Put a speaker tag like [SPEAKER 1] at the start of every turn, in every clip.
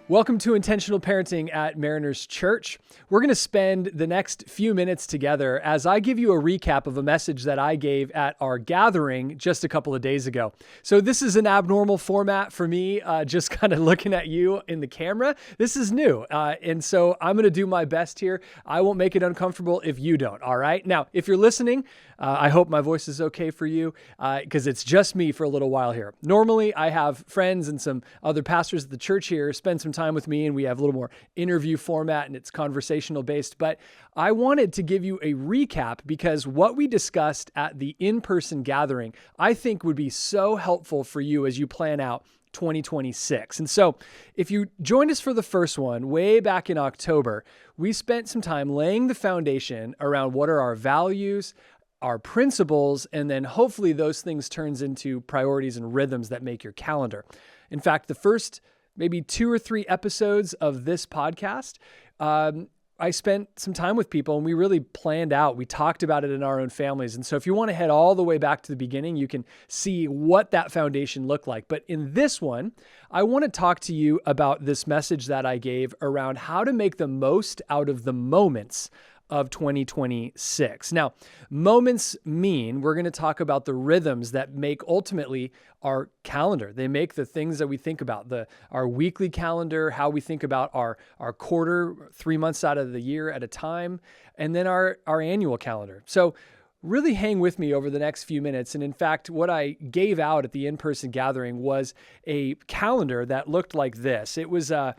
[SPEAKER 1] Welcome to Intentional Parenting at Mariners Church. We're going to spend the next few minutes together as I give you a recap of a message that I gave at our gathering just a couple of days ago. So this is an abnormal format for me, just kind of looking at you in the camera. This is new, and so I'm going to do my best here. I won't make it uncomfortable if you don't, all right? Now, if you're listening, I hope my voice is okay for you because it's just me for a little while here. Normally, I have friends and some other pastors at the church here spend some time with me, and we have a little more interview format and it's conversational based. But I wanted to give you a recap because what we discussed at the in-person gathering, I think would be so helpful for you as you plan out 2026. And so if you joined us for the first one way back in October, we spent some time laying the foundation around what are our values, our principles, and then hopefully those things turns into priorities and rhythms that make your calendar. In fact, the first maybe 2 or 3 episodes of this podcast, I spent some time with people and we really planned out. We talked about it in our own families. And so if you want to head all the way back to the beginning, you can see what that foundation looked like. But in this one, I want to talk to you about this message that I gave around how to make the most out of the moments of 2026. Now, moments mean we're going to talk about the rhythms that make ultimately our calendar. They make the things that we think about, our weekly calendar, how we think about our quarter, 3 months out of the year at a time, and then our annual calendar. So really hang with me over the next few minutes. And in fact, what I gave out at the in-person gathering was a calendar that looked like this. It was a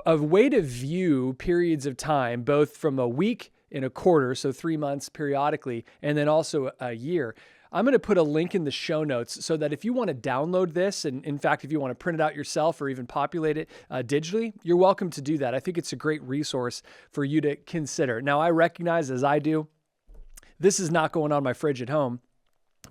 [SPEAKER 1] way to view periods of time, both from a week in a quarter, so 3 months periodically, and then also a year. I'm going to put a link in the show notes so that if you want to download this, and in fact, if you want to print it out yourself or even populate it digitally, you're welcome to do that. I think it's a great resource for you to consider. Now, I recognize, as I do, this is not going on my fridge at home.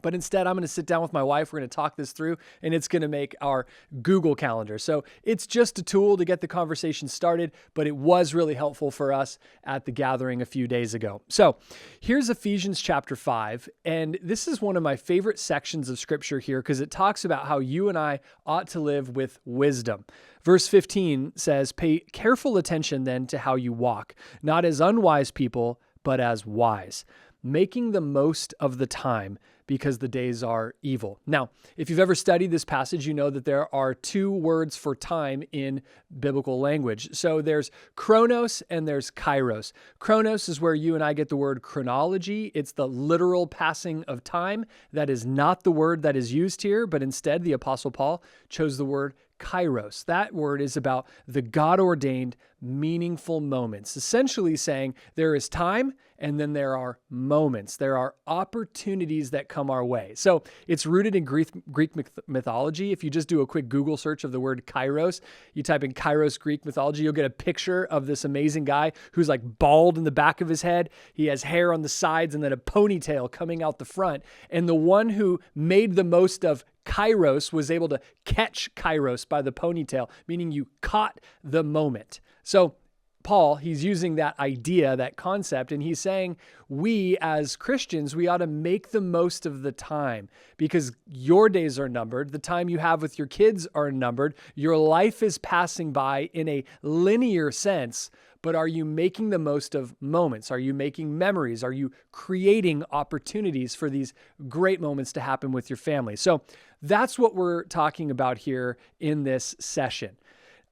[SPEAKER 1] But instead, I'm going to sit down with my wife. We're going to talk this through, and it's going to make our Google Calendar. So it's just a tool to get the conversation started, but it was really helpful for us at the gathering a few days ago. So here's Ephesians chapter 5, and this is one of my favorite sections of Scripture here because it talks about how you and I ought to live with wisdom. Verse 15 says, "Pay careful attention then to how you walk, not as unwise people, but as wise, making the most of the time because the days are evil." Now, if you've ever studied this passage, you know that there are 2 words for time in biblical language. So there's chronos and there's kairos. Chronos is where you and I get the word chronology. It's the literal passing of time. That is not the word that is used here, but instead the Apostle Paul chose the word kairos. That word is about the God-ordained, meaningful moments, essentially saying there is time and then there are moments. There are opportunities that come our way. So it's rooted in Greek mythology. If you just do a quick Google search of the word kairos, you type in kairos Greek mythology, you'll get a picture of this amazing guy who's like bald in the back of his head. He has hair on the sides and then a ponytail coming out the front. And the one who made the most of kairos was able to catch kairos by the ponytail, meaning you caught the moment. So Paul, he's using that idea, that concept, and he's saying we as Christians, we ought to make the most of the time because your days are numbered. The time you have with your kids are numbered. Your life is passing by in a linear sense, but are you making the most of moments? Are you making memories? Are you creating opportunities for these great moments to happen with your family? So that's what we're talking about here in this session.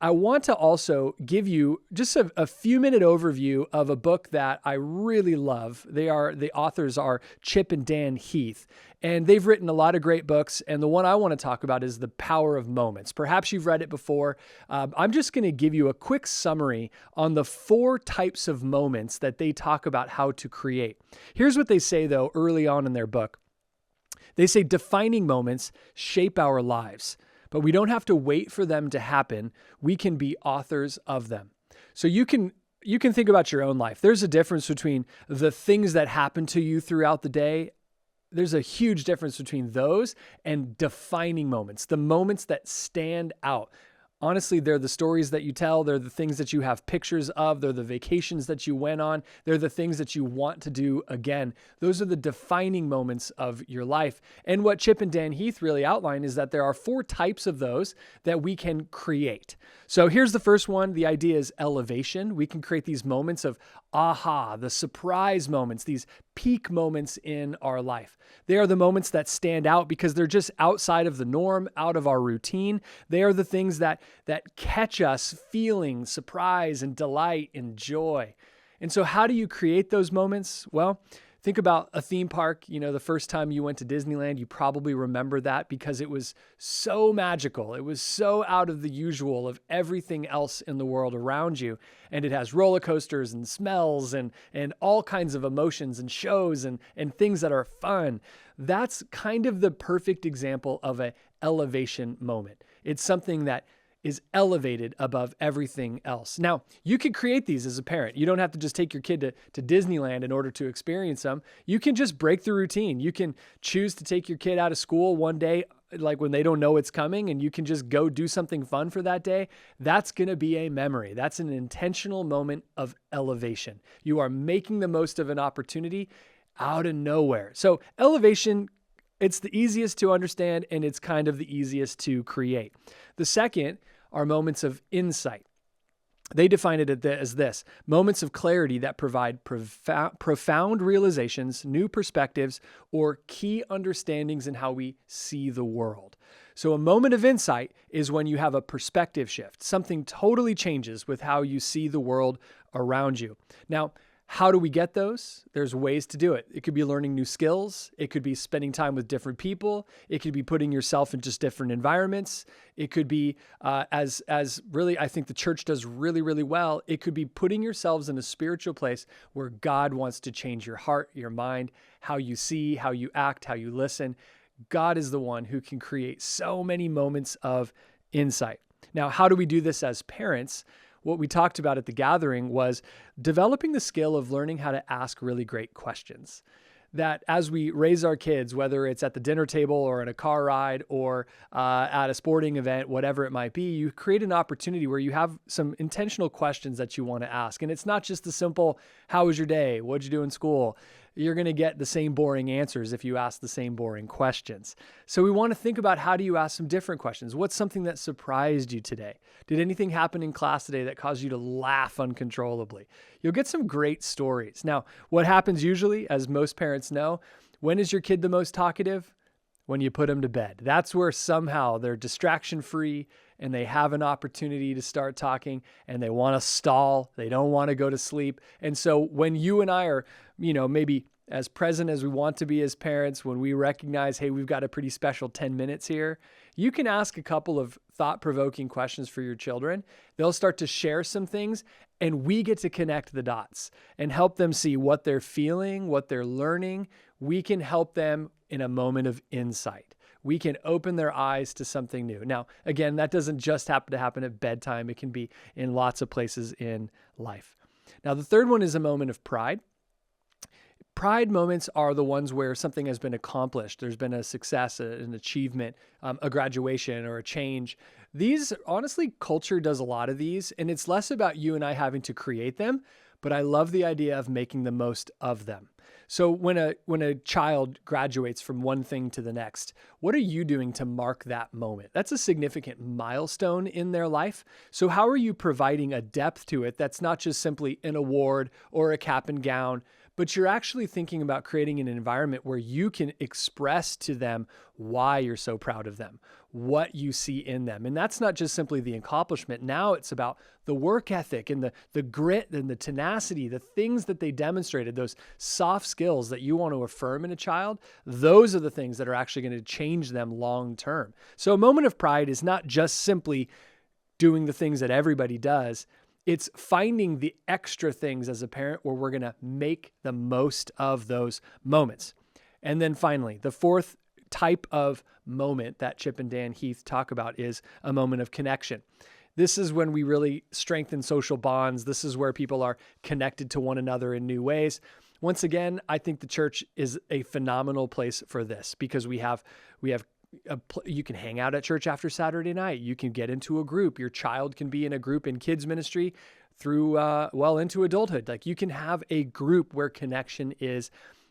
[SPEAKER 1] I want to also give you just a few minute overview of a book that I really love. The authors are Chip and Dan Heath, and they've written a lot of great books. And the one I want to talk about is The Power of Moments. Perhaps you've read it before. I'm just going to give you a quick summary on the 4 types of moments that they talk about how to create. Here's what they say, though, early on in their book. They say defining moments shape our lives, but we don't have to wait for them to happen. We can be authors of them. So you can think about your own life. There's a difference between the things that happen to you throughout the day. There's a huge difference between those and defining moments, the moments that stand out. Honestly, they're the stories that you tell. They're the things that you have pictures of. They're the vacations that you went on. They're the things that you want to do again. Those are the defining moments of your life. And what Chip and Dan Heath really outline is that there are 4 types of those that we can create. So here's the first one. The idea is elevation. We can create these moments of aha, the surprise moments, these peak moments in our life. They are the moments that stand out because they're just outside of the norm, out of our routine. They are the things that catch us feeling surprise and delight and joy. And so how do you create those moments? Well, think about a theme park. The first time you went to Disneyland, you probably remember that because it was so magical. It was so out of the usual of everything else in the world around you. And it has roller coasters and smells and all kinds of emotions and shows and things that are fun. That's kind of the perfect example of an elevation moment. It's something that is elevated above everything else. Now, you can create these as a parent. You don't have to just take your kid to Disneyland in order to experience them. You can just break the routine. You can choose to take your kid out of school one day, like when they don't know it's coming, and you can just go do something fun for that day. That's going to be a memory. That's an intentional moment of elevation. You are making the most of an opportunity out of nowhere. So elevation, it's the easiest to understand, and it's kind of the easiest to create. The second are moments of insight. They define it as this: moments of clarity that provide profound realizations, new perspectives, or key understandings in how we see the world. So a moment of insight is when you have a perspective shift. Something totally changes with how you see the world around you. Now, how do we get those? There's ways to do it. It could be learning new skills. It could be spending time with different people. It could be putting yourself in just different environments. It could be, as really, I think the church does really, really well. It could be putting yourselves in a spiritual place where God wants to change your heart, your mind, how you see, how you act, how you listen. God is the one who can create so many moments of insight. Now, how do we do this as parents? What we talked about at the gathering was developing the skill of learning how to ask really great questions. That as we raise our kids, whether it's at the dinner table or in a car ride or at a sporting event, whatever it might be, you create an opportunity where you have some intentional questions that you want to ask. And it's not just the simple, how was your day? What'd you do in school? You're going to get the same boring answers if you ask the same boring questions. So we want to think about, how do you ask some different questions? What's something that surprised you today? Did anything happen in class today that caused you to laugh uncontrollably? You'll get some great stories. Now, what happens usually, as most parents know, when is your kid the most talkative? When you put them to bed. That's where somehow they're distraction free and they have an opportunity to start talking and they want to stall. They don't want to go to sleep. And so when you and I are, maybe as present as we want to be as parents, when we recognize, hey, we've got a pretty special 10 minutes here, you can ask a couple of thought-provoking questions for your children. They'll start to share some things, and we get to connect the dots and help them see what they're feeling, what they're learning. We can help them in a moment of insight. We can open their eyes to something new. Now, again, that doesn't just happen to happen at bedtime. It can be in lots of places in life. Now, the third one is a moment of pride. Pride moments are the ones where something has been accomplished. There's been a success, an achievement, a graduation, or a change. These, honestly, culture does a lot of these, and it's less about you and I having to create them, but I love the idea of making the most of them. So when a child graduates from one thing to the next, what are you doing to mark that moment? That's a significant milestone in their life. So how are you providing a depth to it that's not just simply an award or a cap and gown, but you're actually thinking about creating an environment where you can express to them why you're so proud of them, what you see in them. And that's not just simply the accomplishment. Now it's about the work ethic and the grit and the tenacity, the things that they demonstrated, those soft skills that you want to affirm in a child. Those are the things that are actually going to change them long term. So a moment of pride is not just simply doing the things that everybody does. It's finding the extra things as a parent where we're going to make the most of those moments. And then finally, the fourth type of moment that Chip and Dan Heath talk about is a moment of connection. This is when we really strengthen social bonds. This is where people are connected to one another in new ways. Once again, I think the church is a phenomenal place for this because we have you can hang out at church after Saturday night. You can get into a group. Your child can be in a group in kids ministry through, into adulthood. Like you can have a group where connection is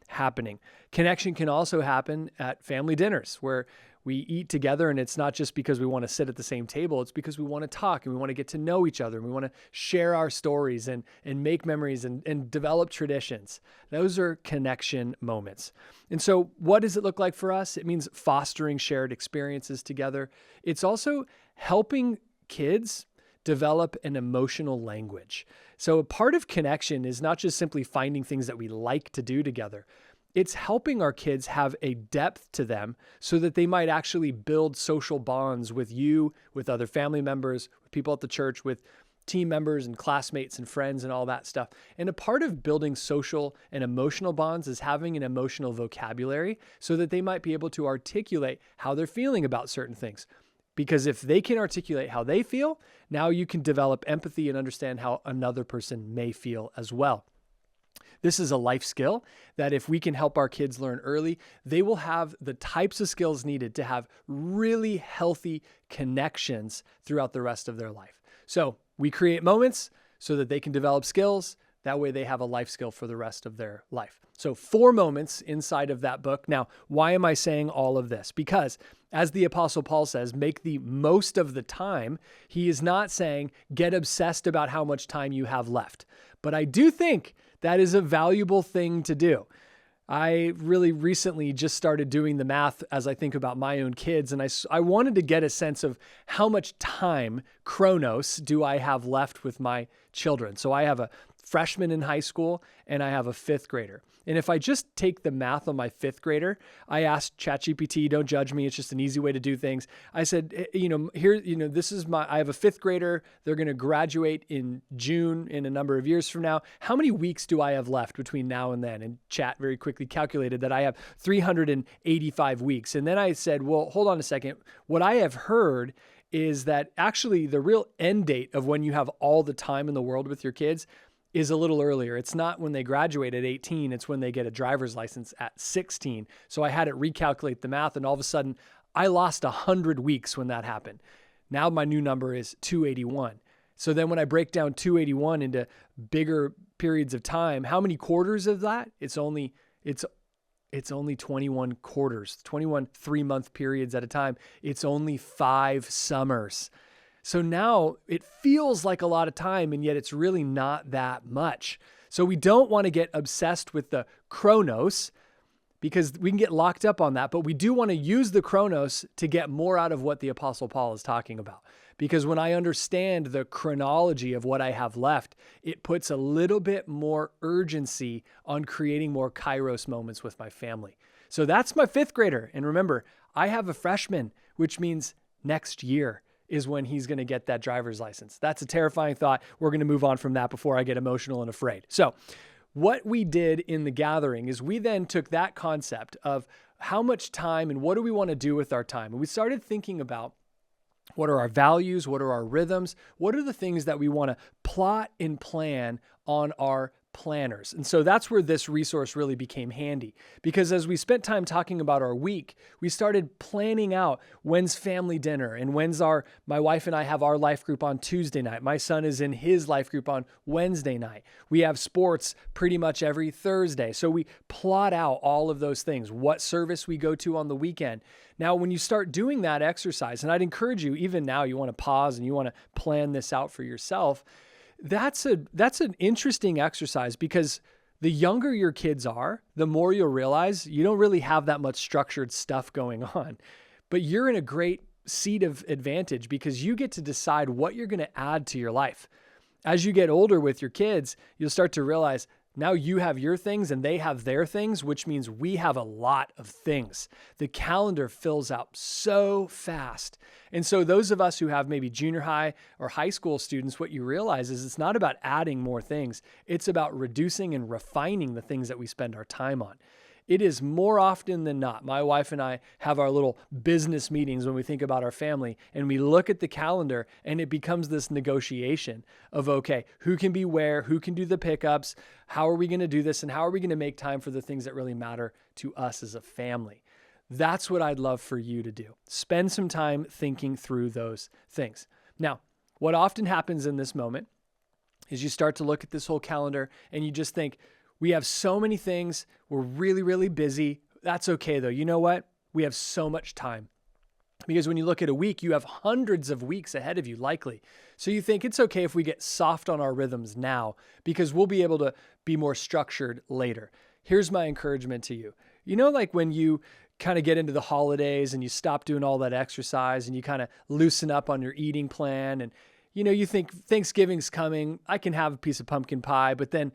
[SPEAKER 1] happening. Connection can also happen at family dinners where we eat together, and it's not just because we want to sit at the same table. It's because we want to talk and we want to get to know each other and we want to share our stories and make memories and develop traditions. Those are connection moments. And so what does it look like for us? It means fostering shared experiences together. It's also helping kids develop an emotional language. So a part of connection is not just simply finding things that we like to do together. It's helping our kids have a depth to them so that they might actually build social bonds with you, with other family members, with people at the church, with team members and classmates and friends and all that stuff. And a part of building social and emotional bonds is having an emotional vocabulary so that they might be able to articulate how they're feeling about certain things. Because if they can articulate how they feel, now you can develop empathy and understand how another person may feel as well. This is a life skill that if we can help our kids learn early, they will have the types of skills needed to have really healthy connections throughout the rest of their life. So we create moments so that they can develop skills. That way they have a life skill for the rest of their life. So 4 moments inside of that book. Now, why am I saying all of this? Because as the Apostle Paul says, make the most of the time. He is not saying get obsessed about how much time you have left. But I do think that is a valuable thing to do. I really recently just started doing the math as I think about my own kids, and I wanted to get a sense of how much time, chronos, do I have left with my children. So I have a freshman in high school and I have a 5th grader. And if I just take the math on my 5th grader, I asked ChatGPT, don't judge me, it's just an easy way to do things. I said, I have a 5th grader, they're going to graduate in June in a number of years from now. How many weeks do I have left between now and then? And Chat very quickly calculated that I have 385 weeks. And then I said, well, hold on a second. What I have heard is that actually the real end date of when you have all the time in the world with your kids is a little earlier. It's not when they graduate at 18, it's when they get a driver's license at 16. So I had it recalculate the math, and all of a sudden I lost 100 weeks when that happened. Now my new number is 281. So then when I break down 281 into bigger periods of time, how many quarters of that? It's only 21 quarters, 21 3-month periods at a time. It's only 5 summers. So now it feels like a lot of time, and yet it's really not that much. So we don't want to get obsessed with the chronos because we can get locked up on that, but we do want to use the chronos to get more out of what the Apostle Paul is talking about. Because when I understand the chronology of what I have left, it puts a little bit more urgency on creating more kairos moments with my family. So that's my 5th grader. And remember, I have a freshman, which means next year is when he's going to get that driver's license. That's a terrifying thought. We're going to move on from that before I get emotional and afraid. So what we did in the gathering is we then took that concept of how much time and what do we want to do with our time. And we started thinking about what are our values? What are our rhythms? What are the things that we want to plot and plan on our planners? And so that's where this resource really became handy, because as we spent time talking about our week, we started planning out when's family dinner and my wife and I have our life group on Tuesday night. My son is in his life group on Wednesday night. We have sports pretty much every Thursday. So we plot out all of those things, what service we go to on the weekend. Now, when you start doing that exercise, and I'd encourage you, even now, you want to pause and you want to plan this out for yourself. That's an interesting exercise, because the younger your kids are, the more you'll realize you don't really have that much structured stuff going on. But you're in a great seat of advantage because you get to decide what you're going to add to your life. As you get older with your kids, you'll start to realize now you have your things and they have their things, which means we have a lot of things. The calendar fills out so fast. And so those of us who have maybe junior high or high school students, what you realize is it's not about adding more things. It's about reducing and refining the things that we spend our time on. It is more often than not, my wife and I have our little business meetings when we think about our family, and we look at the calendar and it becomes this negotiation of, okay, who can be where, who can do the pickups, how are we going to do this, and how are we going to make time for the things that really matter to us as a family. That's what I'd love for you to do. Spend some time thinking through those things. Now, what often happens in this moment is you start to look at this whole calendar and you just think, we have so many things. We're really, really busy. That's okay though. You know what? We have so much time. Because when you look at a week, you have hundreds of weeks ahead of you, likely. So you think it's okay if we get soft on our rhythms now because we'll be able to be more structured later. Here's my encouragement to you. You know, like when you kind of get into the holidays and you stop doing all that exercise and you kind of loosen up on your eating plan and, you know, you think Thanksgiving's coming, I can have a piece of pumpkin pie, but then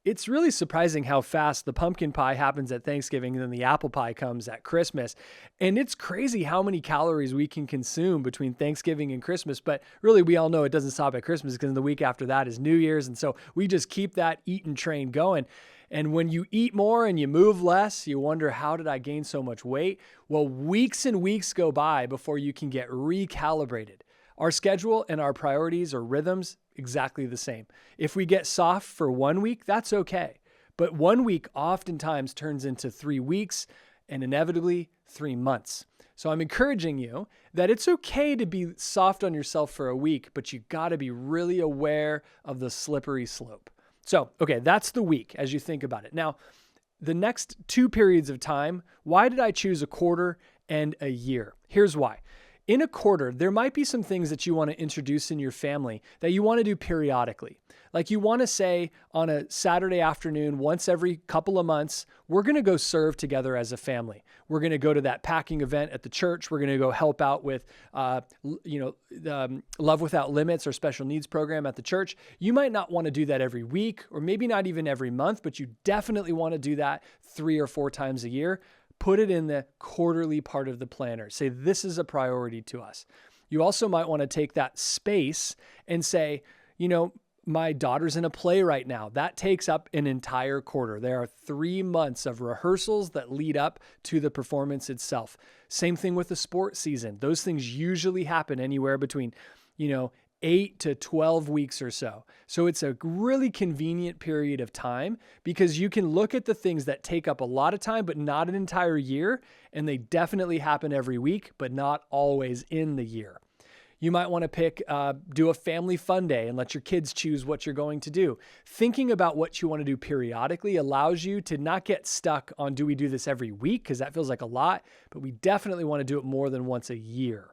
[SPEAKER 1] it's really surprising how fast the pumpkin pie happens at Thanksgiving and then the apple pie comes at Christmas. And it's crazy how many calories we can consume between Thanksgiving and Christmas. But really, we all know it doesn't stop at Christmas because the week after that is New Year's. And so we just keep that eating train going. And when you eat more and you move less, you wonder, how did I gain so much weight? Well, weeks and weeks go by before you can get recalibrated. Our schedule and our priorities or rhythms, exactly the same. If we get soft for 1 week, that's okay. But 1 week oftentimes turns into 3 weeks and inevitably 3 months. So I'm encouraging you that it's okay to be soft on yourself for a week, but you got to be really aware of the slippery slope. So, okay, that's the week as you think about it. Now, the next 2 periods of time, why did I choose a quarter and a year? Here's why. In a quarter, there might be some things that you want to introduce in your family that you want to do periodically. Like you want to say on a Saturday afternoon, once every couple of months, we're going to go serve together as a family. We're going to go to that packing event at the church. We're going to go help out with, Love Without Limits or special needs program at the church. You might not want to do that every week or maybe not even every month, but you definitely want to do that 3 or 4 times a year. Put it in the quarterly part of the planner. Say, this is a priority to us. You also might want to take that space and say, you know, my daughter's in a play right now. That takes up an entire quarter. There are 3 months of rehearsals that lead up to the performance itself. Same thing with the sports season. Those things usually happen anywhere between, 8 to 12 weeks or so. So it's a really convenient period of time because you can look at the things that take up a lot of time, but not an entire year. And they definitely happen every week, but not always in the year. You might want to do a family fun day and let your kids choose what you're going to do. Thinking about what you want to do periodically allows you to not get stuck on, do we do this every week? Because that feels like a lot, but we definitely want to do it more than once a year.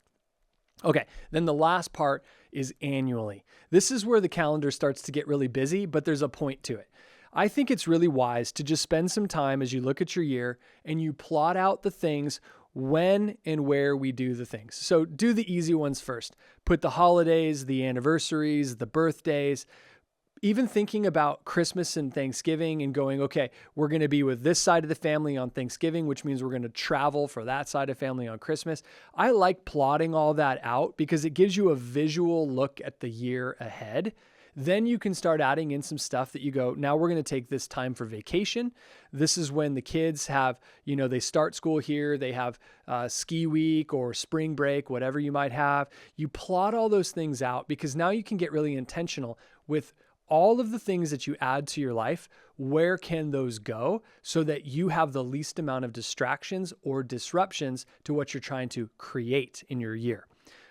[SPEAKER 1] Okay, then the last part is annually. This is where the calendar starts to get really busy, but there's a point to it. I think it's really wise to just spend some time as you look at your year and you plot out the things when and where we do the things. So do the easy ones first. Put the holidays, the anniversaries, the birthdays. Even thinking about Christmas and Thanksgiving and going, okay, we're going to be with this side of the family on Thanksgiving, which means we're going to travel for that side of family on Christmas. I like plotting all that out because it gives you a visual look at the year ahead. Then you can start adding in some stuff that you go, now we're going to take this time for vacation. This is when the kids have, they start school here. They have ski week or spring break, whatever you might have. You plot all those things out because now you can get really intentional with all of the things that you add to your life. Where can those go so that you have the least amount of distractions or disruptions to what you're trying to create in your year?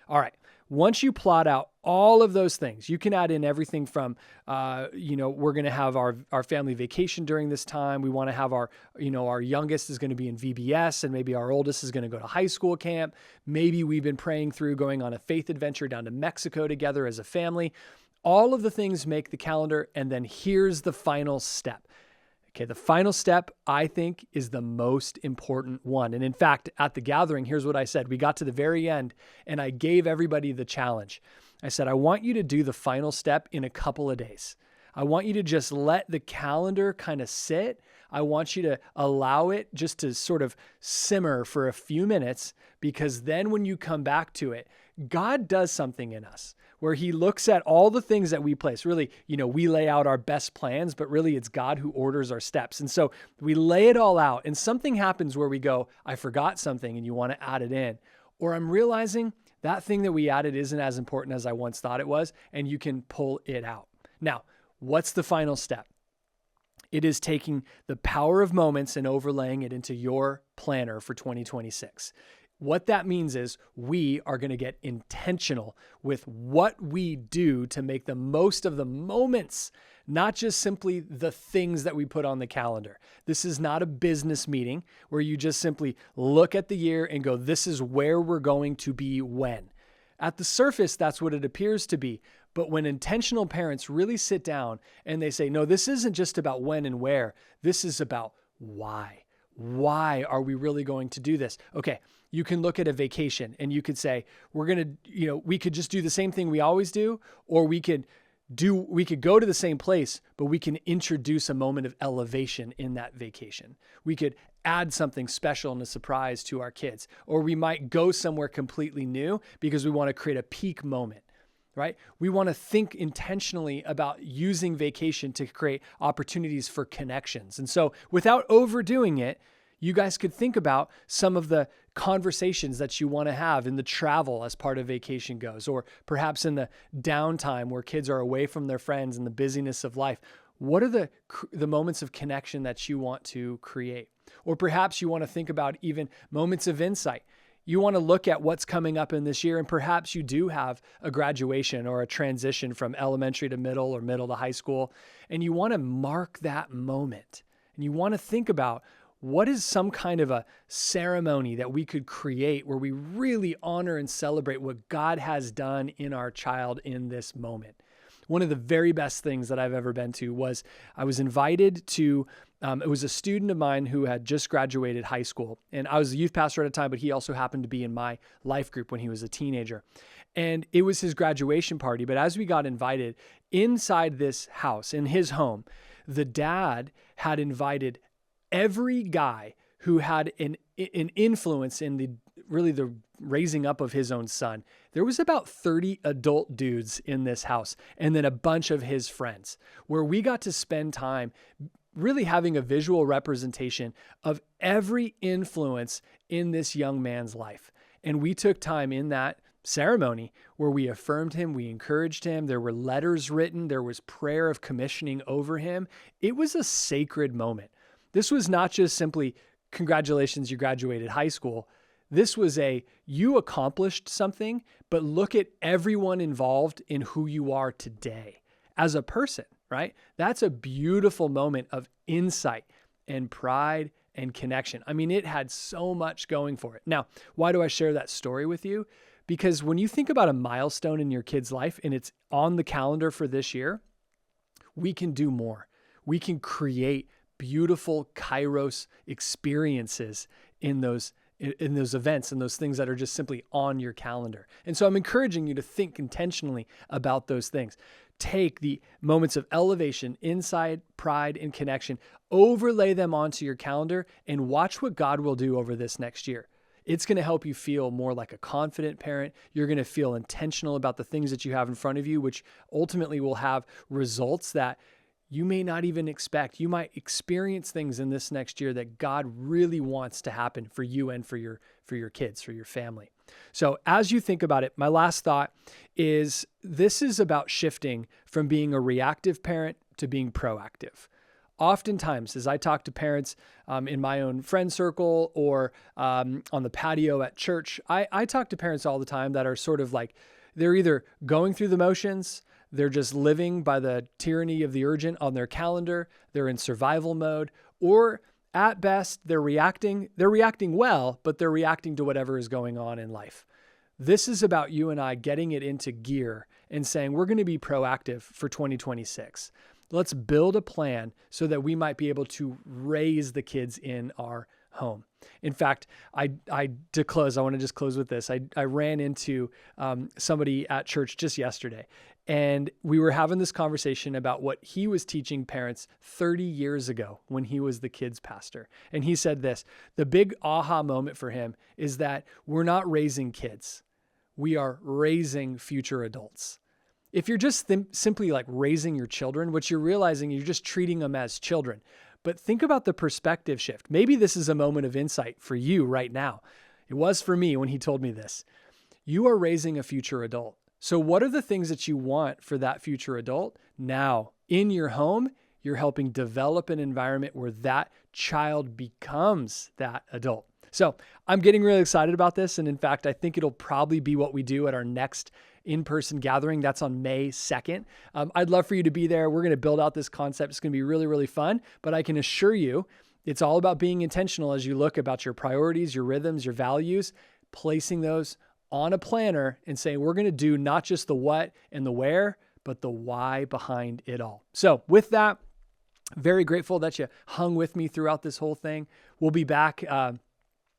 [SPEAKER 1] All right. Once you plot out all of those things, you can add in everything from, we're going to have our family vacation during this time. We want to have our youngest is going to be in VBS and maybe our oldest is going to go to high school camp. Maybe we've been praying through going on a faith adventure down to Mexico together as a family. All of the things make the calendar. And then here's the final step. Okay, the final step, I think, is the most important one. And in fact, at the gathering, here's what I said. We got to the very end and I gave everybody the challenge. I said, I want you to do the final step in a couple of days. I want you to just let the calendar kind of sit. I want you to allow it just to sort of simmer for a few minutes, because then when you come back to it, God does something in us where he looks at all the things that we place. Really, we lay out our best plans, but really it's God who orders our steps. And so we lay it all out and something happens where we go, I forgot something, and you want to add it in. Or I'm realizing that thing that we added isn't as important as I once thought it was, and you can pull it out. Now, what's the final step? It is taking the power of moments and overlaying it into your planner for 2026. What that means is we are going to get intentional with what we do to make the most of the moments, not just simply the things that we put on the calendar. This is not a business meeting where you just simply look at the year and go, this is where we're going to be when. At the surface, that's what it appears to be. But when intentional parents really sit down and they say, no, this isn't just about when and where, this is about why. Why are we really going to do this? Okay, you can look at a vacation and you could say, we could just do the same thing we always do, or we could go to the same place, but we can introduce a moment of elevation in that vacation. We could add something special and a surprise to our kids, or we might go somewhere completely new because we want to create a peak moment, right? We want to think intentionally about using vacation to create opportunities for connections. And so without overdoing it, you guys could think about some of the conversations that you want to have in the travel as part of vacation goes, or perhaps in the downtime where kids are away from their friends and the busyness of life. What are the moments of connection that you want to create? Or perhaps you want to think about even moments of insight. You want to look at what's coming up in this year, and perhaps you do have a graduation or a transition from elementary to middle or middle to high school, and you want to mark that moment. And you want to think about what is some kind of a ceremony that we could create where we really honor and celebrate what God has done in our child in this moment. One of the very best things that I've ever been to was I was invited to, it was a student of mine who had just graduated high school. And I was a youth pastor at the time, but he also happened to be in my life group when he was a teenager. And it was his graduation party. But as we got invited inside this house, in his home, the dad had invited every guy who had an influence in the raising up of his own son. There was about 30 adult dudes in this house, and then a bunch of his friends, where we got to spend time really having a visual representation of every influence in this young man's life. And we took time in that ceremony where we affirmed him, we encouraged him. There were letters written, there was prayer of commissioning over him. It was a sacred moment. This was not just simply, congratulations, you graduated high school. This was you accomplished something, but look at everyone involved in who you are today as a person, right? That's a beautiful moment of insight and pride and connection. I mean, it had so much going for it. Now, why do I share that story with you? Because when you think about a milestone in your kid's life and it's on the calendar for this year, we can do more. We can create beautiful Kairos experiences in those events and those things that are just simply on your calendar. And so I'm encouraging you to think intentionally about those things. Take the moments of elevation, insight, pride, and connection, overlay them onto your calendar, and watch what God will do over this next year. It's going to help you feel more like a confident parent. You're going to feel intentional about the things that you have in front of you, which ultimately will have results that you may not even expect. You might experience things in this next year that God really wants to happen for you and for your kids, for your family. So as you think about it, my last thought is this is about shifting from being a reactive parent to being proactive. Oftentimes, as I talk to parents in my own friend circle or on the patio at church, I talk to parents all the time that are sort of like, they're either going through the motions, they're just living by the tyranny of the urgent on their calendar, they're in survival mode, or at best, they're reacting well, but they're reacting to whatever is going on in life. This is about you and I getting it into gear and saying, we're going to be proactive for 2026. Let's build a plan so that we might be able to raise the kids in our home. In fact, to close, I want to just close with this. I ran into somebody at church just yesterday, and we were having this conversation about what he was teaching parents 30 years ago when he was the kids pastor. And he said this, the big aha moment for him is that we're not raising kids. We are raising future adults. If you're just simply like raising your children, what you're realizing, you're just treating them as children. But think about the perspective shift. Maybe this is a moment of insight for you right now. It was for me when he told me this. You are raising a future adult. So what are the things that you want for that future adult? Now, in your home, you're helping develop an environment where that child becomes that adult. So I'm getting really excited about this. And in fact, I think it'll probably be what we do at our next in-person gathering. That's on May 2nd. I'd love for you to be there. We're going to build out this concept. It's going to be really, really fun. But I can assure you, it's all about being intentional as you look about your priorities, your rhythms, your values, placing those on a planner and saying, we're going to do not just the what and the where, but the why behind it all. So with that, very grateful that you hung with me throughout this whole thing. We'll be back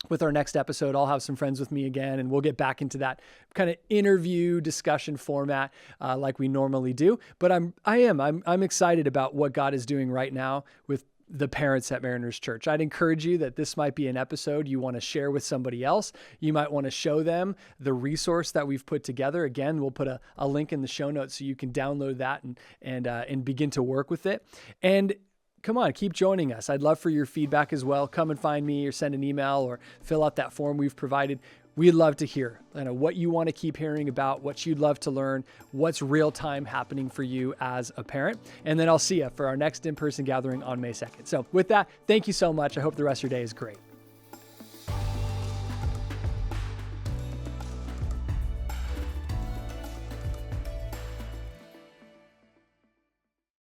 [SPEAKER 1] with our next episode. I'll have some friends with me again, and we'll get back into that kind of interview discussion format like we normally do. But I'm excited about what God is doing right now with the parents at Mariners Church. I'd encourage you that this might be an episode you want to share with somebody else. You might want to show them the resource that we've put together. Again, we'll put a link in the show notes so you can download that and begin to work with it. And come on, keep joining us. I'd love for your feedback as well. Come and find me or send an email or fill out that form we've provided. We'd love to hear what you want to keep hearing about, what you'd love to learn, what's real time happening for you as a parent. And then I'll see you for our next in-person gathering on May 2nd. So with that, thank you so much. I hope the rest of your day is great.